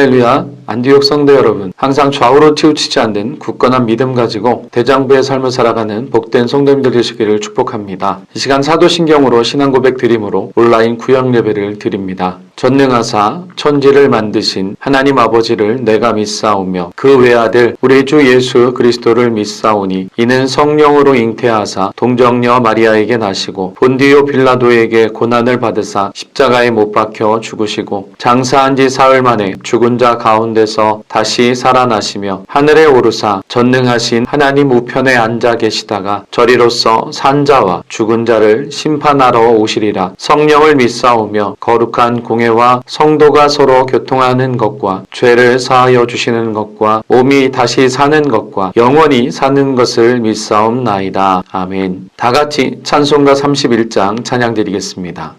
할렐루야. 안디옥 성도 여러분, 항상 좌우로 치우치지 않는 굳건한 믿음 가지고 대장부의 삶을 살아가는 복된 성도님들 되시기를 축복합니다. 이 시간 사도신경으로 신앙 고백 드림으로 온라인 구역 예배를 드립니다. 전능하사 천지를 만드신 하나님 아버지를 내가 믿사오며 그 외아들 우리 주 예수 그리스도를 믿사오니 이는 성령으로 잉태하사 동정녀 마리아에게 나시고 본디오 빌라도에게 고난을 받으사 십자가에 못 박혀 죽으시고 장사한 지 사흘 만에 죽은 자 가운데서 다시 살아나시며 하늘에 오르사 전능하신 하나님 우편에 앉아 계시다가 저리로서 산 자와 죽은 자를 심판하러 오시리라. 성령을 믿사오며 거룩한 공예와 성도가 서로 교통하는 것과 죄를 사하여 주시는 것과 몸이 다시 사는 것과 영원히 사는 것을 믿사옵나이다. 아멘. 다 같이 찬송가 31장 찬양 드리겠습니다.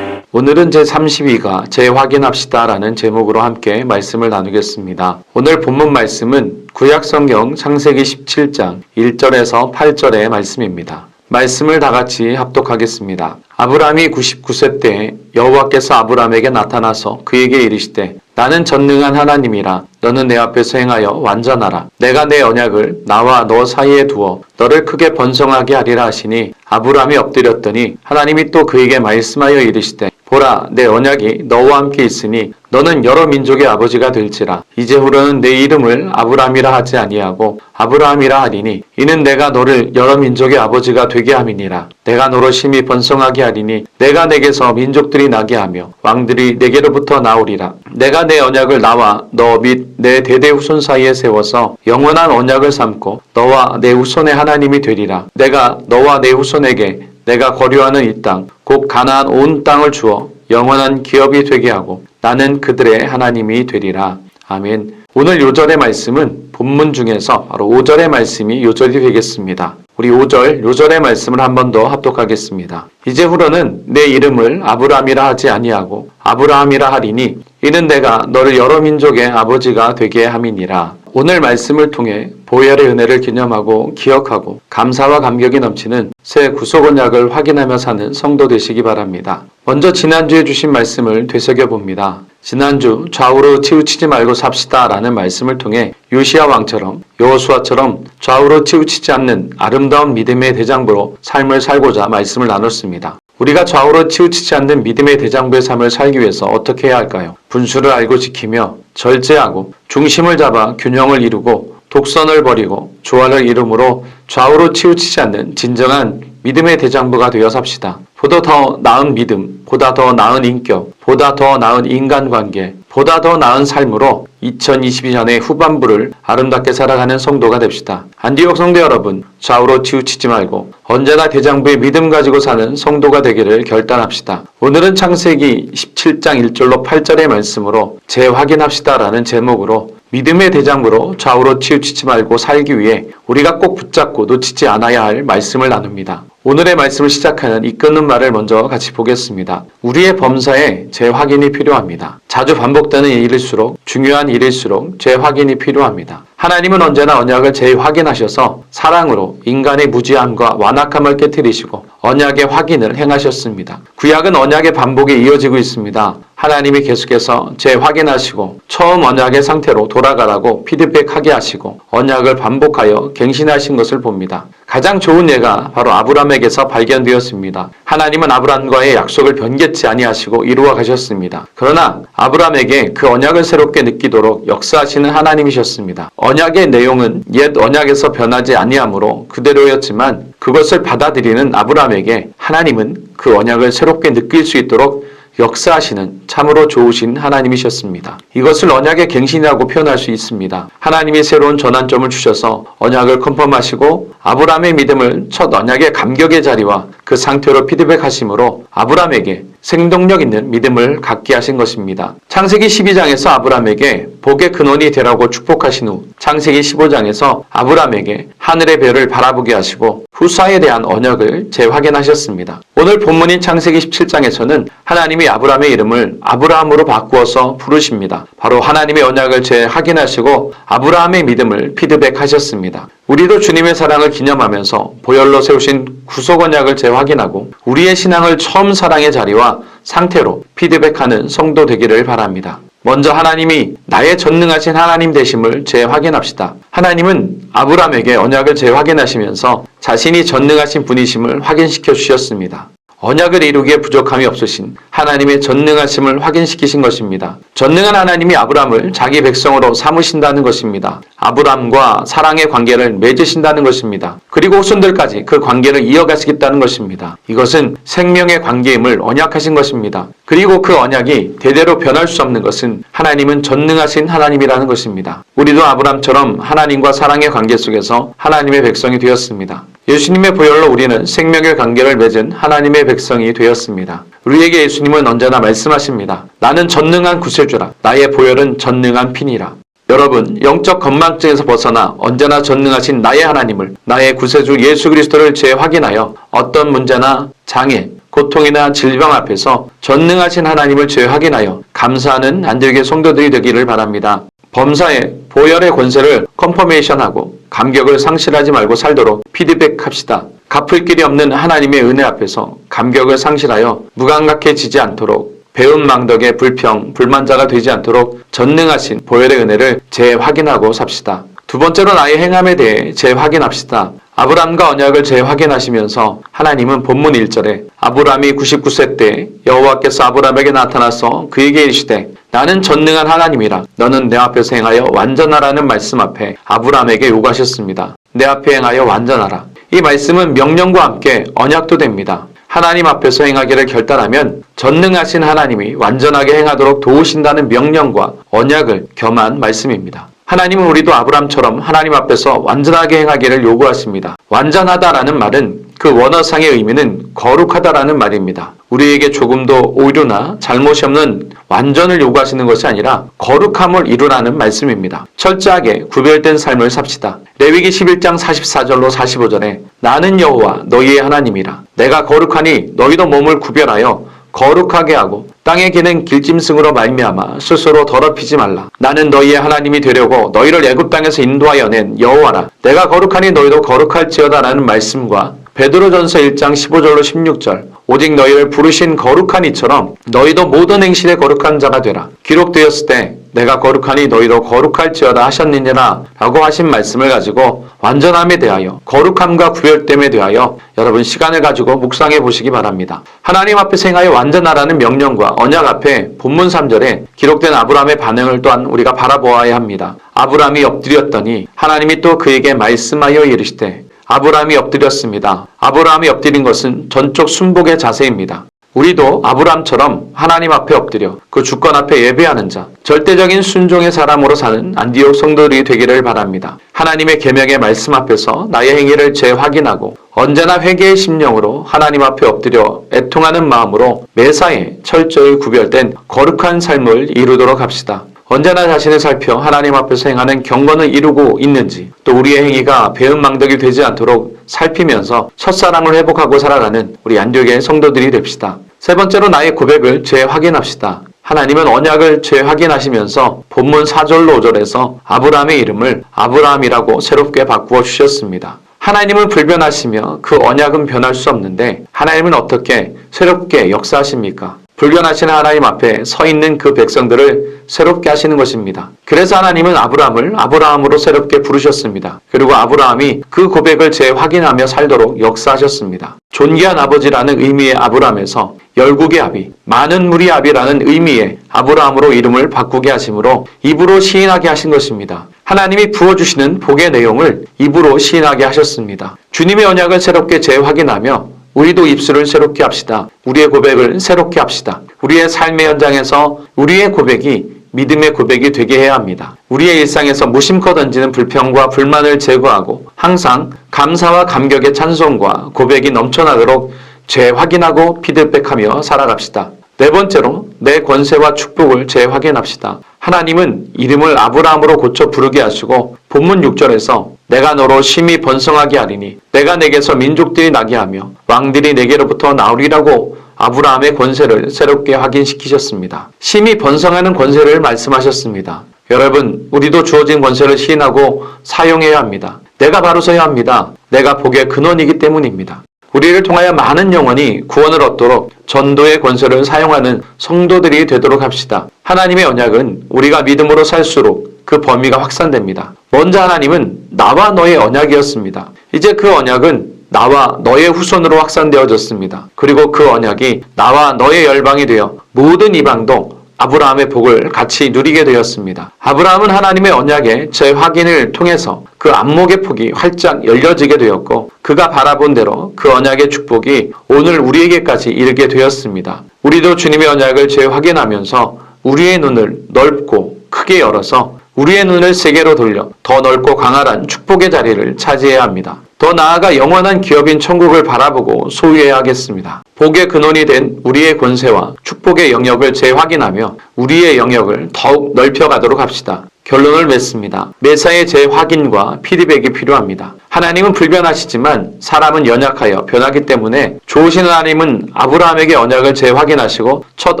오늘은 제32가 재확인합시다 라는 제목으로 함께 말씀을 나누겠습니다. 오늘 본문 말씀은 구약성경 창세기 17장 1절에서 8절의 말씀입니다. 말씀을 다 같이 합독하겠습니다. 아브라함이 99세 때 여호와께서 아브라함에게 나타나서 그에게 이르시되 나는 전능한 하나님이라. 너는 내 앞에서 행하여 완전하라. 내가 내 언약을 나와 너 사이에 두어 너를 크게 번성하게 하리라 하시니 아브라함이 엎드렸더니 하나님이 또 그에게 말씀하여 이르시되 보라, 내 언약이 너와 함께 있으니 너는 여러 민족의 아버지가 될지라. 이제후로는 내 이름을 아브라함이라 하지 아니하고 아브라함이라 하리니 이는 내가 너를 여러 민족의 아버지가 되게 함이니라. 내가 너로 심히 번성하게 하리니 내가 내게서 민족들이 나게 하며 왕들이 내게로부터 나오리라. 내가 내 언약을 나와 너 및 내 대대 후손 사이에 세워서 영원한 언약을 삼고 너와 내 후손의 하나님이 되리라. 내가 너와 내 후손에게 내가 거류하는 이 땅, 곧 가나안 온 땅을 주어 영원한 기업이 되게 하고 나는 그들의 하나님이 되리라. 아멘. 오늘 요절의 말씀은 본문 중에서 바로 5절의 말씀이 요절이 되겠습니다. 우리 5절, 요절의 말씀을 한 번 더 합독하겠습니다. 이제후로는 내 이름을 아브라함이라 하지 아니하고 아브라함이라 하리니 이는 내가 너를 여러 민족의 아버지가 되게 함이니라. 오늘 말씀을 통해 보혈의 은혜를 기념하고 기억하고 감사와 감격이 넘치는 새 구속 언약을 확인하며 사는 성도 되시기 바랍니다. 먼저 지난주에 주신 말씀을 되새겨봅니다. 지난주 좌우로 치우치지 말고 삽시다 라는 말씀을 통해 요시야 왕처럼 여호수아처럼 좌우로 치우치지 않는 아름다운 믿음의 대장부로 삶을 살고자 말씀을 나눴습니다. 우리가 좌우로 치우치지 않는 믿음의 대장부의 삶을 살기 위해서 어떻게 해야 할까요? 분수를 알고 지키며 절제하고 중심을 잡아 균형을 이루고 독선을 버리고 조화를 이룸으로 좌우로 치우치지 않는 진정한 믿음의 대장부가 되어 삽시다. 보다 더 나은 믿음, 보다 더 나은 인격, 보다 더 나은 인간관계, 보다 더 나은 삶으로 2022년의 후반부를 아름답게 살아가는 성도가 됩시다. 안디옥 성도 여러분, 좌우로 치우치지 말고 언제나 대장부의 믿음 가지고 사는 성도가 되기를 결단합시다. 오늘은 창세기 17장 1절로 8절의 말씀으로 재확인합시다라는 제목으로 믿음의 대장부로 좌우로 치우치지 말고 살기 위해 우리가 꼭 붙잡고 놓치지 않아야 할 말씀을 나눕니다. 오늘의 말씀을 시작하는 이끄는 말을 먼저 같이 보겠습니다. 우리의 범사에 재확인이 필요합니다. 자주 반복되는 일일수록 중요한 일일수록 재확인이 필요합니다. 하나님은 언제나 언약을 재확인하셔서 사랑으로 인간의 무지함과 완악함을 깨뜨리시고 언약의 확인을 행하셨습니다. 구약은 언약의 반복이 이어지고 있습니다. 하나님이 계속해서 재확인하시고 처음 언약의 상태로 돌아가라고 피드백하게 하시고 언약을 반복하여 갱신하신 것을 봅니다. 가장 좋은 예가 바로 아브라함에게서 발견되었습니다. 하나님은 아브라함과의 약속을 변개치 아니하시고 이루어 가셨습니다. 그러나 아브라함에게 그 언약을 새롭게 느끼도록 역사하시는 하나님이셨습니다. 언약의 내용은 옛 언약에서 변하지 아니하므로 그대로였지만 그것을 받아들이는 아브라함에게 하나님은 그 언약을 새롭게 느낄 수 있도록 역사하시는 참으로 좋으신 하나님이셨습니다. 이것을 언약의 갱신이라고 표현할 수 있습니다. 하나님이 새로운 전환점을 주셔서 언약을 컨펌하시고 아브라함의 믿음을 첫 언약의 감격의 자리와 그 상태로 피드백하심으로 아브라함에게 생동력 있는 믿음을 갖게 하신 것입니다. 창세기 12장에서 아브라함에게 복의 근원이 되라고 축복하신 후 창세기 15장에서 아브라함에게 하늘의 별을 바라보게 하시고 후사에 대한 언약을 재확인하셨습니다. 오늘 본문인 창세기 17장에서는 하나님이 아브라함의 이름을 아브라함으로 바꾸어서 부르십니다. 바로 하나님의 언약을 재확인하시고 아브라함의 믿음을 피드백하셨습니다. 우리도 주님의 사랑을 기념하면서 보혈로 세우신 구속 언약을 재확인하고 우리의 신앙을 처음 사랑의 자리와 상태로 피드백하는 성도 되기를 바랍니다. 먼저 하나님이 나의 전능하신 하나님 되심을 재확인합시다. 하나님은 아브라함에게 언약을 재확인하시면서 자신이 전능하신 분이심을 확인시켜 주셨습니다. 언약을 이루기에 부족함이 없으신 하나님의 전능하심을 확인시키신 것입니다. 전능한 하나님이 아브라함을 자기 백성으로 삼으신다는 것입니다. 아브라함과 사랑의 관계를 맺으신다는 것입니다. 그리고 후손들까지 그 관계를 이어가시겠다는 것입니다. 이것은 생명의 관계임을 언약하신 것입니다. 그리고 그 언약이 대대로 변할 수 없는 것은 하나님은 전능하신 하나님이라는 것입니다. 우리도 아브라함처럼 하나님과 사랑의 관계 속에서 하나님의 백성이 되었습니다. 예수님의 보혈로 우리는 생명의 관계를 맺은 하나님의 백성이 되었습니다. 우리에게 예수님은 언제나 말씀하십니다. 나는 전능한 구세주라. 나의 보혈은 전능한 피니라. 여러분, 영적 건망증에서 벗어나 언제나 전능하신 나의 하나님을, 나의 구세주 예수 그리스도를 재확인하여 어떤 문제나 장애, 고통이나 질병 앞에서 전능하신 하나님을 재확인하여 감사하는 안디옥의 성도들이 되기를 바랍니다. 범사에 보혈의 권세를 컨퍼메이션하고 감격을 상실하지 말고 살도록 피드백합시다. 갚을 길이 없는 하나님의 은혜 앞에서 감격을 상실하여 무감각해지지 않도록 배은망덕의 불평, 불만자가 되지 않도록 전능하신 보혈의 은혜를 재확인하고 삽시다. 두 번째로 나의 행함에 대해 재확인합시다. 아브라함과 언약을 재확인하시면서 하나님은 본문 1절에 아브라함이 99세 때 여호와께서 아브라함에게 나타나서 그에게 이르시되 나는 전능한 하나님이라 너는 내 앞에서 행하여 완전하라는 말씀 앞에 아브라함에게 요구하셨습니다. 내 앞에 행하여 완전하라. 이 말씀은 명령과 함께 언약도 됩니다. 하나님 앞에서 행하기를 결단하면 전능하신 하나님이 완전하게 행하도록 도우신다는 명령과 언약을 겸한 말씀입니다. 하나님은 우리도 아브라함처럼 하나님 앞에서 완전하게 행하기를 요구하십니다. 완전하다라는 말은 그 원어상의 의미는 거룩하다라는 말입니다. 우리에게 조금도 오류나 잘못이 없는 완전을 요구하시는 것이 아니라 거룩함을 이루라는 말씀입니다. 철저하게 구별된 삶을 삽시다. 레위기 11장 44절로 45절에 나는 여호와 너희의 하나님이라 내가 거룩하니 너희도 몸을 구별하여 거룩하게 하고 땅에 기는 길짐승으로 말미암아 스스로 더럽히지 말라. 나는 너희의 하나님이 되려고 너희를 애굽 땅에서 인도하여 낸 여호와라. 내가 거룩하니 너희도 거룩할지어다라는 말씀과 베드로전서 1장 15절로 16절 오직 너희를 부르신 거룩한 이처럼 너희도 모든 행실에 거룩한 자가 되라. 기록되었을 때 내가 거룩하니 너희도 거룩할지어다 하셨느니라 라고 하신 말씀을 가지고 완전함에 대하여 거룩함과 구별됨에 대하여 여러분 시간을 가지고 묵상해 보시기 바랍니다. 하나님 앞에서 행하여 완전하라는 명령과 언약 앞에 본문 3절에 기록된 아브라함의 반응을 또한 우리가 바라보아야 합니다. 아브라함이 엎드렸더니 하나님이 또 그에게 말씀하여 이르시되 아브라함이 엎드렸습니다. 아브라함이 엎드린 것은 전적 순복의 자세입니다. 우리도 아브라함처럼 하나님 앞에 엎드려 그 주권 앞에 예배하는 자, 절대적인 순종의 사람으로 사는 안디옥 성도들이 되기를 바랍니다. 하나님의 계명의 말씀 앞에서 나의 행위를 재확인하고 언제나 회개의 심령으로 하나님 앞에 엎드려 애통하는 마음으로 매사에 철저히 구별된 거룩한 삶을 이루도록 합시다. 언제나 자신을 살펴 하나님 앞에서 행하는 경건을 이루고 있는지 또 우리의 행위가 배은망덕이 되지 않도록 살피면서 첫사랑을 회복하고 살아가는 우리 안디옥의 성도들이 됩시다. 세 번째로 나의 고백을 재확인합시다. 하나님은 언약을 재확인하시면서 본문 4절로 5절에서 아브라함의 이름을 아브라함이라고 새롭게 바꾸어 주셨습니다. 하나님은 불변하시며 그 언약은 변할 수 없는데 하나님은 어떻게 새롭게 역사하십니까? 불변하시는 하나님 앞에 서 있는 그 백성들을 새롭게 하시는 것입니다. 그래서 하나님은 아브라함을 아브라함으로 새롭게 부르셨습니다. 그리고 아브라함이 그 고백을 재확인하며 살도록 역사하셨습니다. 존귀한 아버지라는 의미의 아브라함에서 열국의 아비, 많은 무리의 아비라는 의미의 아브라함으로 이름을 바꾸게 하심으로 입으로 시인하게 하신 것입니다. 하나님이 부어주시는 복의 내용을 입으로 시인하게 하셨습니다. 주님의 언약을 새롭게 재확인하며 우리도 입술을 새롭게 합시다. 우리의 고백을 새롭게 합시다. 우리의 삶의 현장에서 우리의 고백이 믿음의 고백이 되게 해야 합니다. 우리의 일상에서 무심코 던지는 불평과 불만을 제거하고 항상 감사와 감격의 찬송과 고백이 넘쳐나도록 재확인하고 피드백하며 살아갑시다. 네 번째로 내 권세와 축복을 재확인합시다. 하나님은 이름을 아브라함으로 고쳐 부르게 하시고 본문 6절에서 내가 너로 심히 번성하게 하리니 내가 내게서 민족들이 나게 하며 왕들이 내게로부터 나오리라고 아브라함의 권세를 새롭게 확인시키셨습니다. 심히 번성하는 권세를 말씀하셨습니다. 여러분, 우리도 주어진 권세를 시인하고 사용해야 합니다. 내가 바로 서야 합니다. 내가 복의 근원이기 때문입니다. 우리를 통하여 많은 영혼이 구원을 얻도록 전도의 권세를 사용하는 성도들이 되도록 합시다. 하나님의 언약은 우리가 믿음으로 살수록 그 범위가 확산됩니다. 먼저 하나님은 나와 너의 언약이었습니다. 이제 그 언약은 나와 너의 후손으로 확산되어졌습니다. 그리고 그 언약이 나와 너의 열방이 되어 모든 이방도 아브라함의 복을 같이 누리게 되었습니다. 아브라함은 하나님의 언약의 재확인을 통해서 그 안목의 폭이 활짝 열려지게 되었고 그가 바라본 대로 그 언약의 축복이 오늘 우리에게까지 이르게 되었습니다. 우리도 주님의 언약을 재확인하면서 우리의 눈을 넓고 크게 열어서 우리의 눈을 세계로 돌려 더 넓고 강활한 축복의 자리를 차지해야 합니다. 더 나아가 영원한 기업인 천국을 바라보고 소유해야 하겠습니다. 복의 근원이 된 우리의 권세와 축복의 영역을 재확인하며 우리의 영역을 더욱 넓혀가도록 합시다. 결론을 맺습니다. 매사의 재확인과 피드백이 필요합니다. 하나님은 불변하시지만 사람은 연약하여 변하기 때문에 좋으신 하나님은 아브라함에게 언약을 재확인하시고 첫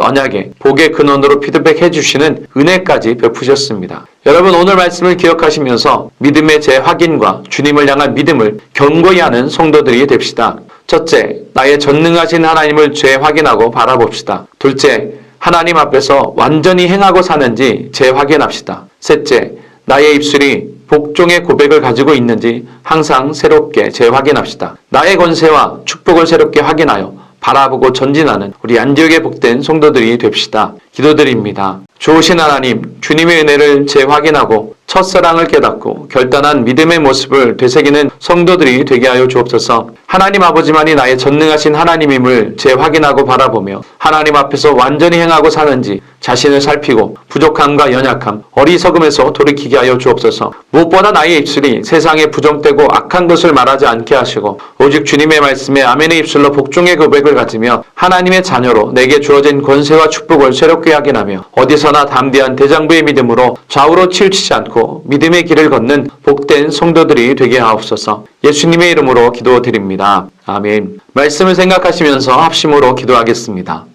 언약에 복의 근원으로 피드백해 주시는 은혜까지 베푸셨습니다. 여러분, 오늘 말씀을 기억하시면서 믿음의 재확인과 주님을 향한 믿음을 견고히 하는 성도들이 됩시다. 첫째, 나의 전능하신 하나님을 재확인하고 바라봅시다. 둘째, 하나님 앞에서 완전히 행하고 사는지 재확인합시다. 셋째, 나의 입술이 복종의 고백을 가지고 있는지 항상 새롭게 재확인합시다. 나의 권세와 축복을 새롭게 확인하여 바라보고 전진하는 우리 안디옥의 복된 성도들이 됩시다. 기도드립니다. 좋으신 하나님, 주님의 은혜를 재확인하고 첫사랑을 깨닫고 결단한 믿음의 모습을 되새기는 성도들이 되게 하여 주옵소서. 하나님 아버지만이 나의 전능하신 하나님임을 재확인하고 바라보며 하나님 앞에서 완전히 행하고 사는지 자신을 살피고 부족함과 연약함, 어리석음에서 돌이키게 하여 주옵소서. 무엇보다 나의 입술이 세상에 부정되고 악한 것을 말하지 않게 하시고 오직 주님의 말씀에 아멘의 입술로 복종의 고백을 가지며 하나님의 자녀로 내게 주어진 권세와 축복을 새롭게 확인하며 어디서나 담대한 대장부의 믿음으로 좌우로 치우치지 않고 믿음의 길을 걷는 복된 성도들이 되게 하옵소서. 예수님의 이름으로 기도드립니다. 아멘. 말씀을 생각하시면서 합심으로 기도하겠습니다.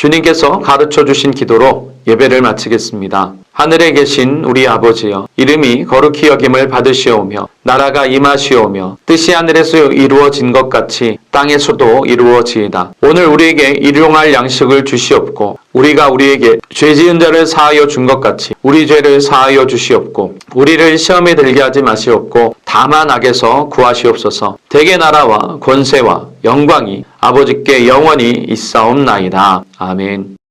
주님께서 가르쳐 주신 기도로 예배를 마치겠습니다. 하늘에 계신 우리 아버지여, 이름이 거룩히 여김을 받으시오며 나라가 임하시오며 뜻이 하늘에서 이루어진 것 같이 땅에서도 이루어지이다. 오늘 우리에게 일용할 양식을 주시옵고 우리가 우리에게 죄 지은 자를 사하여 준 것 같이 우리 죄를 사하여 주시옵고 우리를 시험에 들게 하지 마시옵고 다만 악에서 구하시옵소서. 대개 나라와 권세와 영광이 아버지께 영원히 있사옵나이다. 아멘.